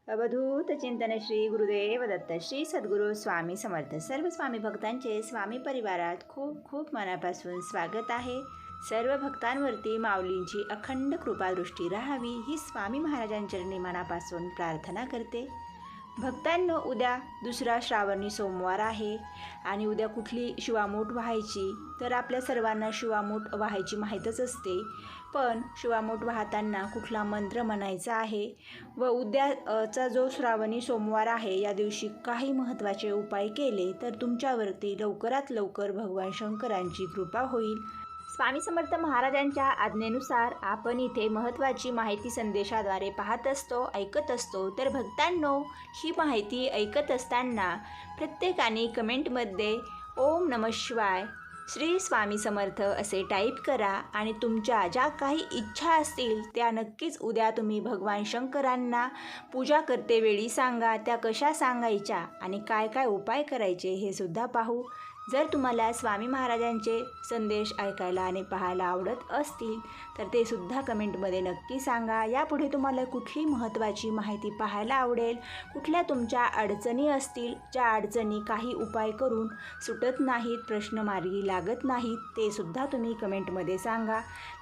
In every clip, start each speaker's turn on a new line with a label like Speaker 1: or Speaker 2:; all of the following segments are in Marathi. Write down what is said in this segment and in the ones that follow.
Speaker 1: अवधूत चिंतन श्री गुरुदेव दत्त श्री सद्गुरू स्वामी समर्थ सर्व स्वामी भक्तांचे स्वामी परिवारात खूप खूप मनापासून स्वागत आहे। सर्व भक्तांवरती माऊलींची अखंड कृपादृष्टी राहावी ही स्वामी महाराजांचरणी मनापासून प्रार्थना करते। भक्तांनो, उद्या दुसरा श्रावणी सोमवार आहे आणि उद्या कुठली शिवामूठ वाहायची तर आपल्या सर्वांना शिवामूठ वाहायची माहीतच असते, पण शिवामूठ वाहताना कुठला मंत्र म्हणायचा आहे व उद्याचा जो श्रावणी सोमवार आहे या दिवशी काही महत्त्वाचे उपाय केले तर तुमच्यावरती लवकरात लवकर भगवान शंकरांची कृपा होईल। स्वामी समर्थ महाराजांच्या आज्ञेनुसार आपण इथे महत्त्वाची माहिती संदेशाद्वारे पाहत असतो, ऐकत असतो। तर भक्तांनो, ही माहिती ऐकत असताना प्रत्येकाने कमेंटमध्ये ओम नमः शिवाय श्री स्वामी समर्थ असे टाईप करा आणि तुमच्या ज्या काही इच्छा असतील त्या नक्कीच उद्या तुम्ही भगवान शंकरांना पूजा करते वेळी सांगा। त्या कशा सांगायच्या आणि काय काय उपाय करायचे हे सुद्धा पाहू। जर तुम्हाला स्वामी महाराजांचे संदेश ऐकायला आणि पाहायला आवडत असतील तर ते सुद्धा कमेंटमध्ये नक्की सांगा। यापुढे तुम्हाला कुठली महत्त्वाची माहिती पाहायला आवडेल, कुठल्या तुमच्या अडचणी असतील, ज्या अडचणी काही उपाय करून सुटत नाहीत, प्रश्न मार्गी लागत नाहीत, ते सुद्धा तुम्ही कमेंटमध्ये सांगा।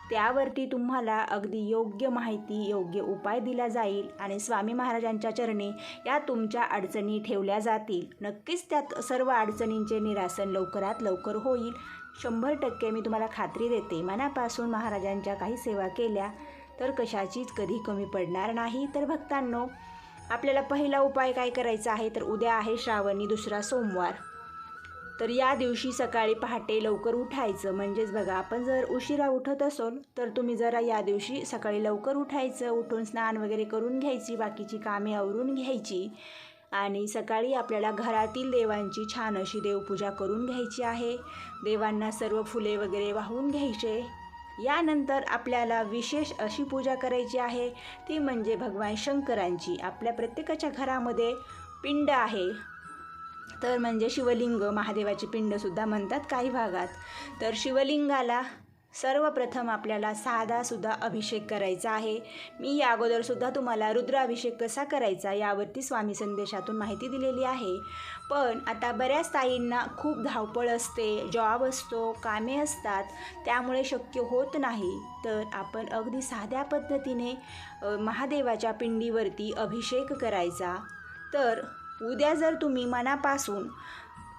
Speaker 1: त्यावरती तुम्हाला अगदी योग्य माहिती, योग्य उपाय दिला जाईल आणि स्वामी महाराजांच्या चरणी या तुमच्या अडचणी ठेवल्या जातील। नक्कीच त्यात सर्व अडचणींचे निरासन लवकरात लवकर होईल। 100% मी तुम्हाला खात्री देते, मनापासून महाराजांच्या काही सेवा केल्या तर कशाचीच कधी कमी पडणार नाही। तर भक्तांनो, आपल्याला पहिला उपाय काय करायचा आहे तर उद्या आहे श्रावणी दुसरा सोमवार। तर या दिवशी सकाळी पहाटे लवकर उठायचं। म्हणजेच बघा, आपण जर उशिरा उठत असोल तर तुम्ही जरा या दिवशी सकाळी लवकर उठायचं, उठून स्नान वगैरे करून घ्यायची, बाकीची कामे आवरून घ्यायची आणि सकाळी आपल्याला घरातील देवांची छान अशी देवपूजा करून घ्यायची आहे। देवांना सर्व फुले वगैरे वाहून घ्यायचे। यानंतर आपल्याला विशेष अशी पूजा करायची आहे, ती म्हणजे भगवान शंकरांची। आपल्या प्रत्येकाच्या घरामध्ये पिंड आहे, तर म्हणजे शिवलिंग, महादेवाची पिंडसुद्धा म्हणतात काही भागात। तर शिवलिंगाला सर्वप्रथम आपल्याला साधासुद्धा अभिषेक करायचा आहे। मी या अगोदरसुद्धा तुम्हाला रुद्राभिषेक कसा करायचा यावरती स्वामी संदेशातून माहिती दिलेली आहे, पण आता बऱ्याच ताईंना खूप धावपळ असते, जॉब असतो, कामे असतात, त्यामुळे शक्य होत नाही। तर आपण अगदी साध्या पद्धतीने महादेवाच्या पिंडीवरती अभिषेक करायचा। तर उद्या जर तुम्ही मनापासून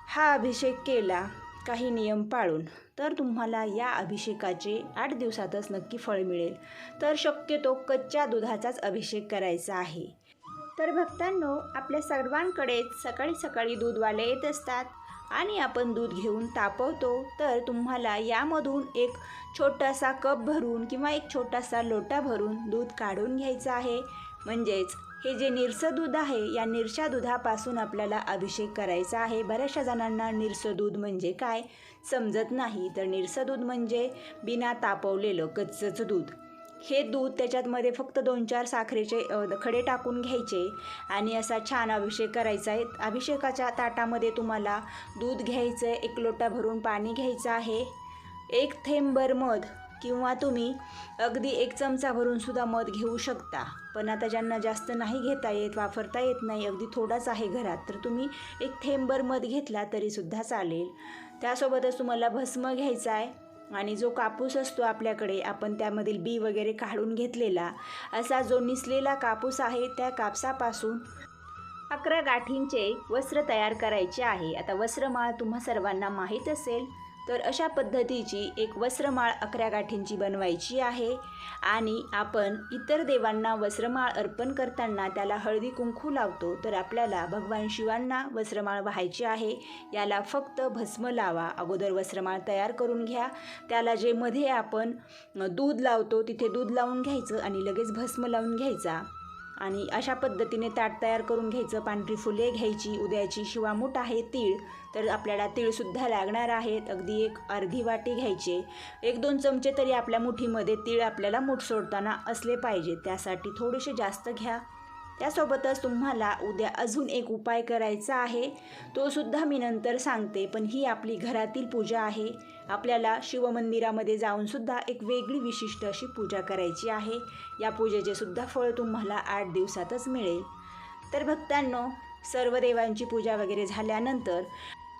Speaker 1: हा अभिषेक केला काही नियम पाळून तर तुम्हाला या अभिषेकाचे 8 दिवसातच नक्की फळ मिळेल। तर शक्यतो कच्च्या दुधाचाच अभिषेक करायचा आहे। तर भक्तांनो, आपल्या सर्वांकडेच सकाळी सकाळी दूधवाले येत असतात आणि आपण दूध घेऊन तापवतो। तर तुम्हाला यामधून एक छोटासा कप भरून किंवा एक छोटासा लोटा भरून दूध काढून घ्यायचं आहे। म्हणजेच हे जे निरसं दूध आहे या निरशा दुधापासून आपल्याला अभिषेक करायचा आहे। बऱ्याचशा जणांना निरसं दूध म्हणजे काय समजत नाही। तर निरसं दूध म्हणजे बिना तापवलेलं कच्चंच दूध। हे दूध त्याच्यामध्ये फक्त 2-4 साखरेचे खडे टाकून घ्यायचे आणि असा छान अभिषेक करायचा आहे। अभिषेकाच्या ताटामध्ये तुम्हाला दूध घ्यायचं आहे, 1 लोटा भरून पाणी घ्यायचं आहे, 1 थेंबभर मध किंवा तुम्ही अगदी 1 चमचा भरून सुद्धा मध घेऊ शकता। पण आता ज्यांना जास्त नाही घेता येत, वापरता येत नाही, अगदी थोडाच आहे घरात, तर तुम्ही 1 थेंबभर मध घेतला तरीसुद्धा चालेल। त्यासोबतच तुम्हाला भस्म घ्यायचा आहे आणि जो कापूस असतो आपल्याकडे, आपण त्यामधील बी वगैरे काढून घेतलेला असा जो निसलेला कापूस आहे, त्या कापसापासून 11 गाठींचे वस्त्र तयार करायचे आहे। आता वस्त्रमाळ तुम्हा सर्वांना माहीत असेल, तर अशा पद्धतीची एक वस्त्रमाळ 11 गाठींची बनवायची आहे आणि आपण इतर देवांना वस्त्रमाळ अर्पण करताना त्याला हळदी कुंकू लावतो। तर आपल्याला भगवान शिवांना वस्त्रमाळ वाहायची आहे। याला फक्त भस्म लावा। अगोदर वस्त्रमाळ तयार करून घ्या, त्याला जे मध्ये आपण दूध लावतो तिथे दूध लावून घ्यायचं आणि लगेच भस्म लावून घ्यायचा आणि अशा पद्धतीने ताट तयार करून घ्यायचं। पांढरी फुले घ्यायची। उद्याची शिवामूठ आहे तीळ, तर आपल्याला तीळसुद्धा लागणार आहेत। अगदी 1 अर्धी वाटी घ्यायचे। 1-2 चमचे तरी आपल्या मुठीमध्ये तीळ आपल्याला मूठ सोडताना असले पाहिजे, त्यासाठी थोडेसे जास्त घ्या। त्यासोबतच तुम्हाला उद्या अजून एक उपाय करायचा आहे, तो सुद्धा मी नंतर सांगते, पण ही आपली घरातील पूजा आहे। आपल्याला शिवमंदिरामध्ये जाऊन सुद्धा एक वेगळी विशिष्ट अशी पूजा करायची आहे। या पूजेचे सुद्धा फळ तुम्हाला 8 दिवसातच मिळेल। तर भक्तांनो, सर्व देवांची पूजा वगैरे झाल्यानंतर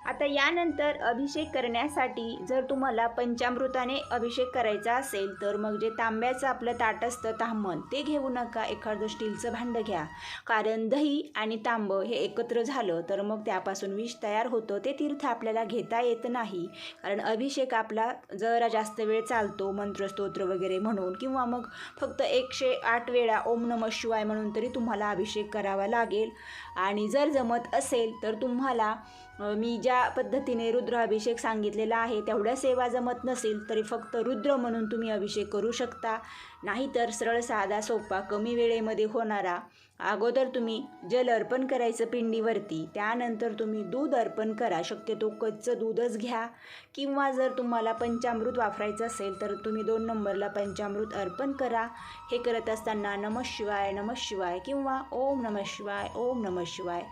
Speaker 1: आता यानंतर अभिषेक करण्यासाठी जर तुम्हाला पंचामृताने अभिषेक करायचा असेल तर मग जे तांब्याचं आपलं ताट असतं ताम्हण ते घेऊ नका, एखादं स्टीलचं भांडं घ्या. कारण दही आणि तांबं हे एकत्र झालं तर मग त्यापासून विष तयार होतं. ते तीर्थ आपल्याला घेता येत नाही. कारण अभिषेक आपला जरा जास्त वेळ चालतो मंत्रस्तोत्र वगैरे म्हणून, किंवा मग फक्त 108 वेळा ओम नमः शिवाय म्हणून तरी तुम्हाला अभिषेक करावा लागेल. आणि जर जमत असेल तर तुम्हाला मी ज्या पद्धतीने रुद्राभिषेक सांगितलेला आहे तेवढ्या सेवा जमत नसेल तरी फक्त रुद्र म्हणून तुम्ही अभिषेक करू शकता. नाहीतर सरळ साधा सोपा कमी वेळेमध्ये होणारा, अगोदर तुम्ही जल अर्पण करायचं पिंडीवरती, त्यानंतर तुम्ही दूध अर्पण करा. शक्यतो कच्चं दूधच घ्या. किंवा जर तुम्हाला पंचामृत वापरायचं असेल तर तुम्ही 2 नंबरला पंचामृत अर्पण करा. हे करत असताना नमः शिवाय नमः शिवाय किंवा ओम नमः शिवाय ओम नमः शिवाय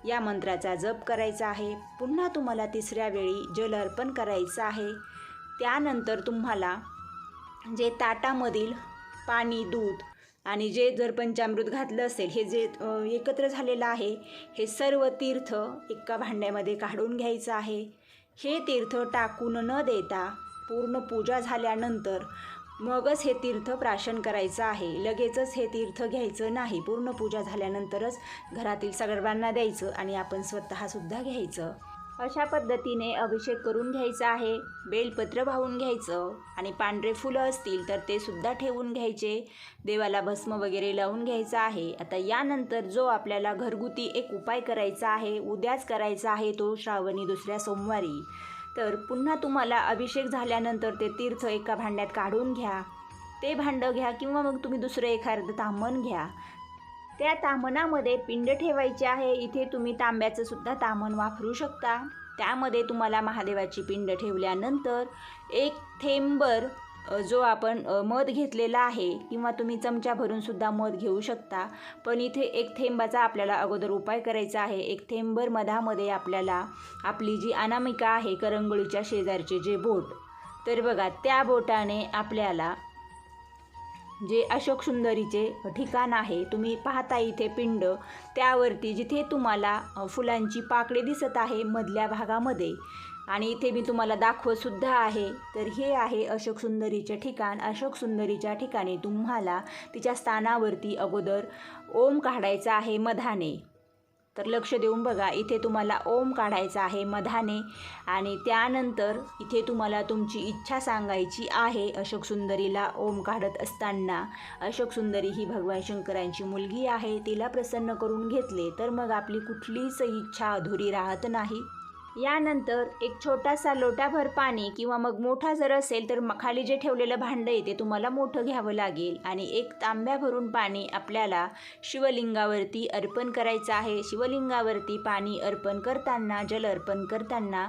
Speaker 1: या मंत्राचा जप करायचा आहे. पुन्हा तुम्हाला 3ऱ्या वेळी जल अर्पण करायचं आहे. त्यानंतर तुम्हाला जे ताटामधील पाणी, दूध आणि जे जर पंचामृत घातलं असेल हे जे एकत्र झालेलं आहे हे सर्व तीर्थ एका भांड्यामध्ये काढून घ्यायचं आहे. हे तीर्थ टाकून न देता पूर्ण पूजा झाल्यानंतर मगच हे तीर्थ प्राशन करायचं आहे. लगेचच हे तीर्थ घ्यायचं नाही. पूर्ण पूजा झाल्यानंतरच घरातील सर्वांना द्यायचं आणि आपण स्वतःसुद्धा घ्यायचं. अशा पद्धतीने अभिषेक करून घ्यायचा आहे. बेलपत्र वाहून घ्यायचं आणि पांढरे फुलं असतील तर ते सुद्धा ठेवून घ्यायचे. देवाला भस्म वगैरे लावून घ्यायचं आहे. आता यानंतर जो आपल्याला घरगुती एक उपाय करायचा आहे, उद्याच करायचा आहे, तो श्रावणी 2ऱ्या सोमवारी. तर पुन्हा तुम्हाला अभिषेक झाल्यानंतर ते तीर्थ एका भांड्यात काढून घ्या. ते भांडं घ्या किंवा मग तुम्ही दुसरं एखादं ताम्हण घ्या. त्या ताम्हणामध्ये पिंड ठेवायचे आहे. इथे तुम्ही तांब्याचं सुद्धा ताम्हण वापरू शकता. त्यामध्ये तुम्हाला महादेवाची पिंड ठेवल्यानंतर 1 थेंबभर जो आपण मध घेतलेला आहे किंवा तुम्ही चमचा भरून सुद्धा मध घेऊ शकता. पण इथे 1 थेंबाचा आपल्याला अगोदर उपाय करायचा आहे. 1 थेंबभर मधामध्ये आपल्याला आपली जी अनामिका आहे, करंगळीच्या शेजारचे जे बोट, तर बघा त्या बोटाने आपल्याला जे अशोक सुंदरीचे ठिकाण आहे, तुम्ही पाहता इथे पिंड, त्यावरती जिथे तुम्हाला फुलांची पाकळी दिसत आहे मधल्या भागामध्ये, आणि इथे मी तुम्हाला दाखवतसुद्धा आहे, तर हे आहे अशोक सुंदरीचे ठिकाण. अशोक सुंदरीच्या ठिकाणी तुम्हाला तिच्या स्थानावरती अगोदर ओम काढायचा आहे मधाने. तर लक्ष देऊन बघा, इथे तुम्हाला ओम काढायचा आहे मधाने आणि त्यानंतर इथे तुम्हाला तुमची इच्छा सांगायची आहे. अशोक सुंदरीला ओम काढत असताना, अशोक सुंदरी ही भगवान शंकरांची मुलगी आहे, तिला प्रसन्न करून घेतले तर मग आपली कुठलीच इच्छा अधुरी राहत नाही. यानंतर एक छोटासा लोटाभर पाणी किंवा मग मोठा जर असेल तर खाली जे ठेवलेलं भांडं आहे ते तुम्हाला मोठं घ्यावं लागेल आणि 1 तांब्या भरून पाणी आपल्याला शिवलिंगावरती अर्पण करायचं आहे. शिवलिंगावरती पाणी अर्पण करताना, जल अर्पण करताना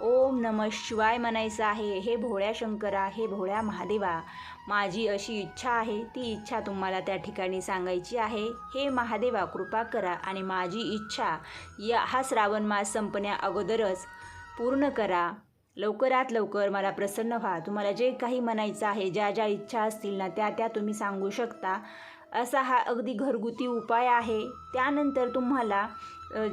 Speaker 1: ओम नमः शिवाय म्हणायचं आहे. हे भोळ्या शंकरा, हे भोळ्या महादेवा, माझी अशी इच्छा आहे, ती इच्छा तुम्हाला त्या ठिकाणी सांगायची आहे. हे महादेवा कृपा करा आणि माझी इच्छा हा श्रावण मास संपण्या अगोदरच पूर्ण करा. लवकरात लवकर मला प्रसन्न व्हा. तुम्हाला जे काही म्हणायचं आहे, ज्या ज्या इच्छा असतील ना त्या तुम्ही सांगू शकता. असा हा अगदी घरगुती उपाय आहे. त्यानंतर तुम्हाला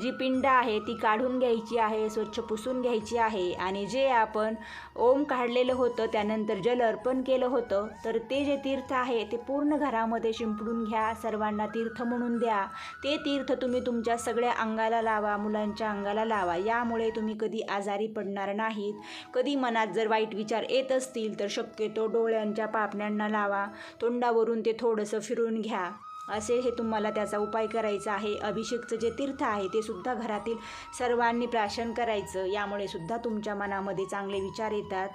Speaker 1: जी पिंड आहे ती काढून घ्यायची आहे, स्वच्छ पुसून घ्यायची आहे आणि जे आपण ओम काढलेलं होतं त्यानंतर जल अर्पण केलं होतं तर ते जे तीर्थ आहे ते पूर्ण घरामध्ये शिंपडून घ्या. सर्वांना तीर्थ म्हणून द्या. ते तीर्थ तुम्ही तुमच्या सगळ्या अंगाला लावा, मुलांच्या अंगाला लावा. यामुळे तुम्ही कधी आजारी पडणार नाहीत. कधी मनात जर वाईट विचार येत असतील तर शक्यतो डोळ्यांच्या पापण्यांना लावा, तोंडावरून ते थोडंसं फिरून घ्या. असे हे तुम्हाला त्याचा उपाय करायचा आहे. अभिषेकचं जे तीर्थ आहे ते सुद्धा घरातील सर्वांनी प्राशन करायचं. यामुळे सुद्धा तुमच्या मनामध्ये चांगले विचार येतात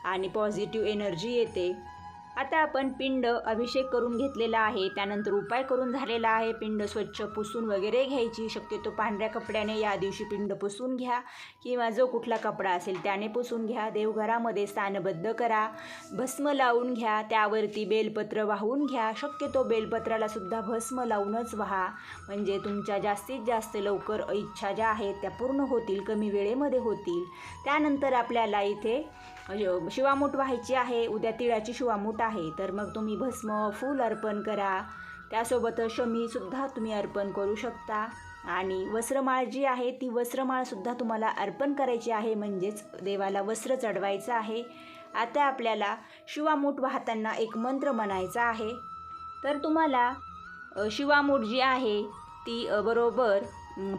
Speaker 1: आणि पॉझिटिव्ह एनर्जी येते. आता आपण पिंड अभिषेक करून घेतलेला आहे, त्यानंतर उपाय करून झालेला आहे. पिंड स्वच्छ पुसून वगैरे घ्यायची. शक्यतो पांढऱ्या कपड्याने या दिवशी पिंड पुसून घ्या किंवा जो कुठला कपडा असेल त्याने पुसून घ्या. देवघरामध्ये स्थानबद्ध करा. भस्म लावून घ्या. त्यावरती बेलपत्र वाहून घ्या. शक्यतो बेलपत्राला सुद्धा भस्म लावूनच व्हा, म्हणजे तुमच्या जास्तीत जास्त लवकर इच्छा ज्या आहेत त्या पूर्ण होतील, कमी वेळेमध्ये होतील. त्यानंतर आपल्याला इथे शिवामूठ व्हायची आहे. उद्या तिळाची शिवामूठ आहे, तर मग तुम्ही भस्म, फूल अर्पण करा. त्यासोबत शमीसुद्धा तुम्ही अर्पण करू शकता. आणि वस्त्रमाळ जी आहे ती वस्त्रमाळसुद्धा तुम्हाला अर्पण करायची आहे, म्हणजेच देवाला वस्त्र चढवायचं आहे. आता आपल्याला शिवामूठ वाहताना एक मंत्र म्हणायचा आहे. तर तुम्हाला शिवामूठ जी आहे ती बरोबर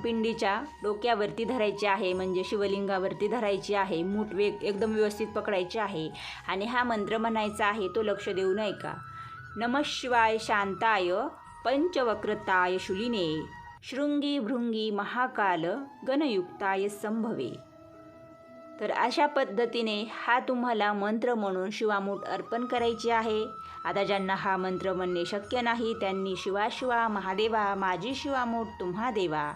Speaker 1: पिंडीच्या डोक्यावरती धरायची आहे, म्हणजे शिवलिंगावरती धरायची आहे. मूठ एकदम व्यवस्थित पकडायची आहे आणि हा मंत्र म्हणायचा आहे, तो लक्ष देऊन ऐका. नमः शिवाय शांताय पंचवक्रताय शूलिने शृंगी भृंगी महाकाल गणयुक्ताय संभवे. तर अशा पद्धतीने हा तुम्हाला मंत्र म्हणून शिवामूठ अर्पण करायची आहे. आता ज्यांना हा मंत्र म्हणणे शक्य नाही त्यांनी शिवा शिवा महादेवा माझी शिवामूठ तुम्हा देवा,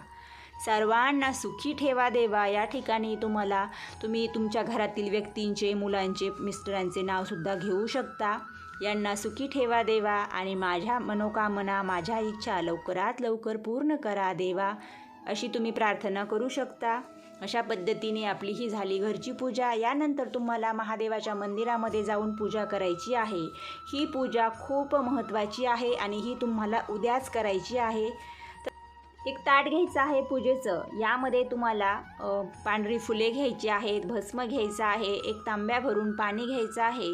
Speaker 1: सर्वांना सुखी ठेवा देवा. या ठिकाणी तुम्ही तुमच्या घरातील व्यक्तींचे, मुलांचे, मिस्टरांचे नावसुद्धा घेऊ शकता. यांना सुखी ठेवा देवा आणि माझ्या मनोकामना, माझ्या इच्छा लवकरात लवकर पूर्ण करा देवा, अशी तुम्ही प्रार्थना करू शकता. अशा पद्धतीने आपली ही झाली घरची पूजा. यानंतर तुम्हाला महादेवाच्या मंदिरामध्ये जाऊन पूजा करायची आहे. ही पूजा खूप महत्त्वाची आहे आणि ही तुम्हाला उद्याच करायची आहे. एक ताट घ्यायचं आहे पूजेचं. यामध्ये तुम्हाला पांढरी फुले घ्यायची आहेत, भस्म घ्यायचं आहे, एक तांब्या भरून पाणी घ्यायचं आहे.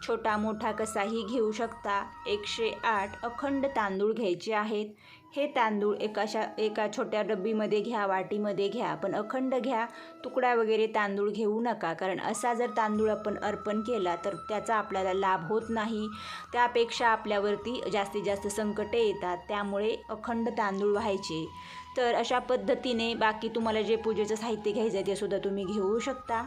Speaker 1: छोटा मोठा कसाही घेऊ शकता. 108 अखंड तांदूळ घ्यायचे आहेत. हे तांदूळ एका छोट्या डब्बीमध्ये घ्या, वाटीमध्ये घ्या, पण अखंड घ्या. तुकडा वगैरे तांदूळ घेऊ नका, कारण असा जर तांदूळ आपण अर्पण केला तर त्याचा आपल्याला लाभ होत नाही. त्यापेक्षा आपल्यावरती जास्तीत जास्त संकटे येतात. त्यामुळे अखंड तांदूळ व्हायचे. तर अशा पद्धतीने बाकी तुम्हाला जे पूजेचं साहित्य घ्यायचं आहे ते सुद्धा तुम्ही घेऊ शकता.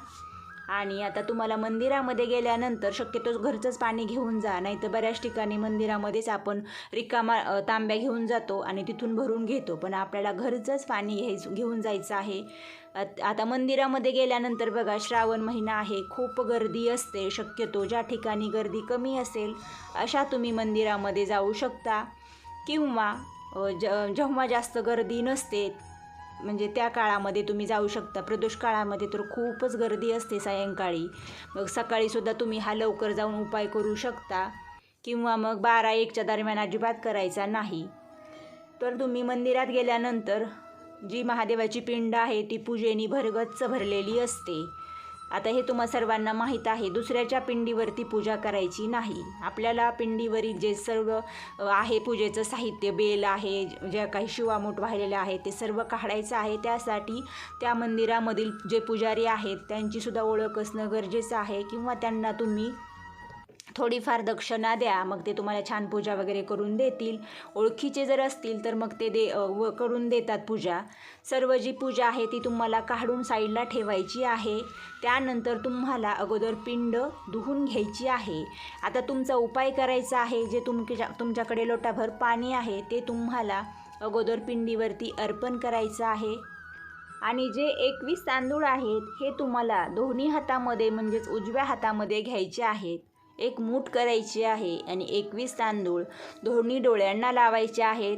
Speaker 1: आणि आता तुम्हाला मंदिरामध्ये गेल्यानंतर शक्यतो घरचंच पाणी घेऊन जा, नाही तर बऱ्याच ठिकाणी मंदिरामध्येच आपण रिकामा तांब्या घेऊन जातो आणि तिथून भरून घेतो, पण आपल्याला घरचंच पाणी घेऊन जायचं आहे. आता मंदिरामध्ये गेल्यानंतर बघा, श्रावण महिना आहे, खूप गर्दी असते. शक्यतो ज्या ठिकाणी गर्दी कमी असेल अशा तुम्ही मंदिरामध्ये जाऊ शकता, किंवा जेव्हा जास्त गर्दी नसते म्हणजे त्या काळामध्ये तुम्ही जाऊ शकता. प्रदोष काळामध्ये तर खूपच गर्दी असते सायंकाळी. मग सकाळीसुद्धा तुम्ही हा लवकर जाऊन उपाय करू शकता, किंवा मग 12-1च्या दरम्यान अजिबात करायचा नाही. तर तुम्ही मंदिरात गेल्यानंतर जी महादेवाची पिंड आहे ती पूजेने भरगच्च भरलेली असते. आता हे तुम्हा सर्वांना माहीत आहे. दुसऱ्याच्या पिंडीवरती पूजा करायची नाही. आपल्याला पिंडीवरील जे सर्व आहे पूजेचं साहित्य, बेल आहे, ज्या काही शिवामूठ वाहिलेल्या आहे ते सर्व काढायचं आहे. त्यासाठी त्या मंदिरामधील जे पुजारी आहेत त्यांचीसुद्धा ओळख असणं गरजेचं आहे, किंवा त्यांना तुम्ही थोडीफार दक्षिणा द्या, मग ते तुम्हाला छान पूजा वगैरे करून देतील. ओळखीचे जर असतील तर मग ते करून देतात पूजा. सर्व जी पूजा आहे ती तुम्हाला काढून साईडला ठेवायची आहे. त्यानंतर तुम्हाला अगोदर पिंड धुवून घ्यायची आहे. आता तुमचा उपाय करायचा आहे. जे तुमच्याकडे लोटाभर पाणी आहे ते तुम्हाला अगोदर पिंडीवरती अर्पण करायचं आहे. आणि जे 21 तांदूळ आहेत हे तुम्हाला दोन्ही हातामध्ये म्हणजेच उजव्या हातामध्ये घ्यायचे आहेत. एक मूठ करायची आहे आणि 21 तांदूळ दोन्ही डोळ्यांना लावायचे आहेत.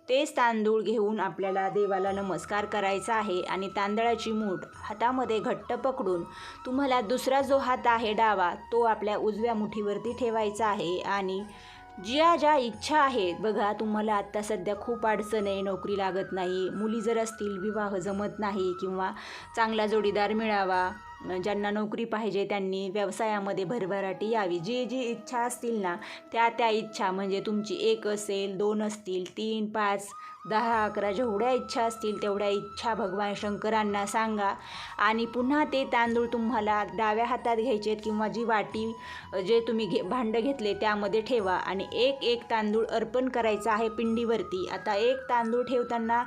Speaker 1: तेच तांदूळ घेऊन आपल्याला देवाला नमस्कार करायचा आहे आणि तांदळाची मूठ हातामध्ये घट्ट पकडून तुम्हाला दुसरा जो हात आहे डावा तो आपल्या उजव्या मुठीवरती ठेवायचा आहे. आणि ज्या इच्छा आहेत बघा, तुम्हाला आत्ता सध्या खूप अडचण आहे, नोकरी लागत नाही, मुली जर असतील विवाह जमत नाही, किंवा चांगला जोडीदार मिळावा, ज्यांना नोकरी पाहिजे त्यांनी व्यवसायामध्ये भरभराटी यावी, जी इच्छा असतील ना त्या इच्छा, म्हणजे तुमची 1 असेल, 2 असतील, 3, 5, 10, 11 जेवढ्या इच्छा असतील तेवढ्या इच्छा भगवान शंकरांना सांगा. आणि पुन्हा ते तांदूळ तुम्हाला डाव्या हातात घ्यायचे, किंवा जी वाटी जे तुम्ही भांडं घेतले त्यामध्ये ठेवा आणि एक तांदूळ अर्पण करायचा आहे पिंडीवरती. आता एक तांदूळ ठेवताना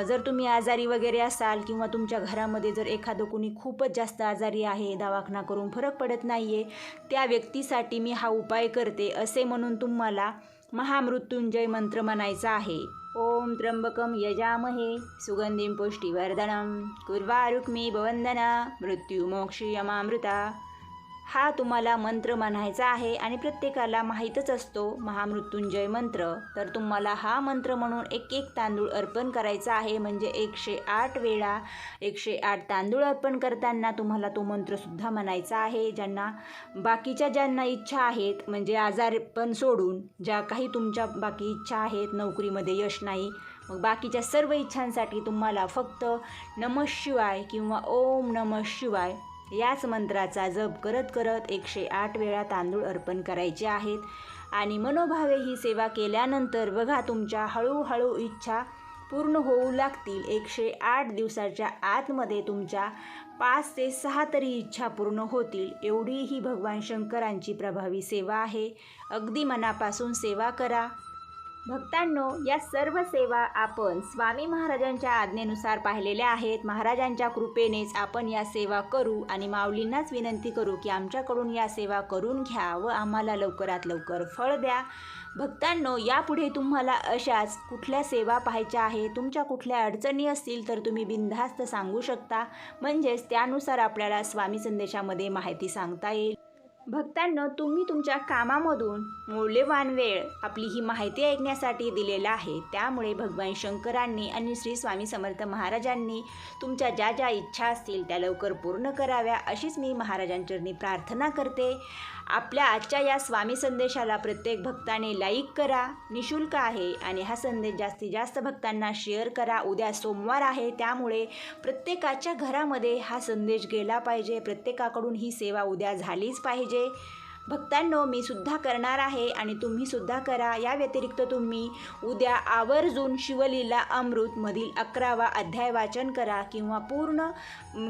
Speaker 1: जर तुम्ही आजारी वगैरे असाल, किंवा तुमच्या घरामध्ये जर एखादं कोणी खूपच जास्त आजारी आहे, दवाखाना करून फरक पडत नाही आहे, त्या व्यक्तीसाठी मी हा उपाय करते असे म्हणून तुम्हाला महामृत्युंजय मंत्र म्हणायचा आहे. ओम त्र्यंबकम यजामहे सुगंधिं पुष्टिवर्धनं उर्वारुक्मिव वंदना मृत्युमोक्षयमामृता. हा तुम्हाला मंत्र म्हणायचा आहे आणि प्रत्येकाला माहीतच असतो महामृत्युंजय मंत्र. तर तुम्हाला हा मंत्र म्हणून एक तांदूळ अर्पण करायचा आहे. म्हणजे 108 वेळा 108 तांदूळ अर्पण करताना तुम्हाला तो मंत्रसुद्धा म्हणायचा आहे. ज्यांना इच्छा आहेत, म्हणजे आजारपण सोडून ज्या काही तुमच्या बाकी इच्छा आहेत, नोकरीमध्ये यश नाही, मग बाकीच्या सर्व इच्छांसाठी तुम्हाला फक्त नमः शिवाय किंवा ओम नमः शिवाय याच मंत्राचा जप करत करत 108 वेळा तांदूळ अर्पण करायचे आहेत. आणि मनोभावे ही सेवा केल्यानंतर बघा तुमच्या हळूहळू इच्छा पूर्ण होऊ लागतील. 108 दिवसाच्या आतमध्ये तुमच्या 5 ते 6 तरी इच्छा पूर्ण होतील. एवढी ही भगवान शंकरांची प्रभावी सेवा आहे. अगदी मनापासून सेवा करा. भक्तांनो, या सर्व सेवा आपण स्वामी महाराजांच्या आज्ञेनुसार पाहिलेल्या आहेत. महाराजांच्या कृपेनेच आपण या सेवा करू आणि माऊलींनाच विनंती करू की आमच्याकडून या सेवा करून घ्या व आम्हाला लवकरात लवकर फळ द्या. भक्तांनो, यापुढे तुम्हाला अशाच कुठल्या सेवा पाहायच्या आहे, तुमच्या कुठल्या अडचणी असतील तर तुम्ही बिनधास्त सांगू शकता. म्हणजेच त्यानुसार आपल्याला स्वामी संदेशामध्ये माहिती सांगता येईल. भक्तांनो, तुम्ही तुमच्या कामामधून मौल्यवान वेळ आपली ही माहिती ऐकण्यासाठी दिलेला आहे. त्यामुळे भगवान शंकरांनी आणि श्री स्वामी समर्थ महाराजांनी तुमच्या ज्या ज्या इच्छा असतील त्या लवकर पूर्ण कराव्या अशीच मी महाराजांचरणी प्रार्थना करते. आपल्या आजच्या या स्वामी संदेशाला प्रत्येक भक्ताने लाईक करा, निशुल्क आहे. आणि हा संदेश जास्तीत जास्त भक्तांना शेअर करा. उद्या सोमवार आहे, त्यामुळे प्रत्येकाच्या घरामध्ये हा संदेश गेला पाहिजे. प्रत्येकाकडून ही सेवा उद्या झालीच पाहिजे. भक्तांनो, मी सुद्धा करणार आहे आणि तुम्ही सुद्धा करा. या व्यतिरिक्त तुम्ही उद्या आवर्जून शिवलीला अमृतमधील 11वा अध्याय वाचन करा किंवा पूर्ण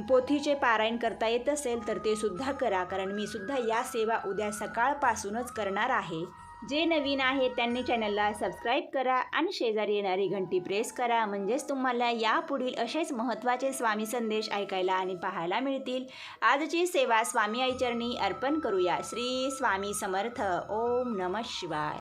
Speaker 1: पोथीचे पारायण करता येत असेल तर ते सुद्धा करा, कारण मी सुद्धा या सेवा उद्या सकाळपासूनच करणार आहे. जे नवीन आहे त्यांनी चॅनलला सबस्क्राईब करा आणि शेजारी येणारी घंटी प्रेस करा, म्हणजेच तुम्हाला यापुढील असेच महत्त्वाचे स्वामी संदेश ऐकायला आणि पाहायला मिळतील. आजची सेवा स्वामी आईचरणी अर्पण करूया. श्री स्वामी समर्थ. ओम नमः शिवाय.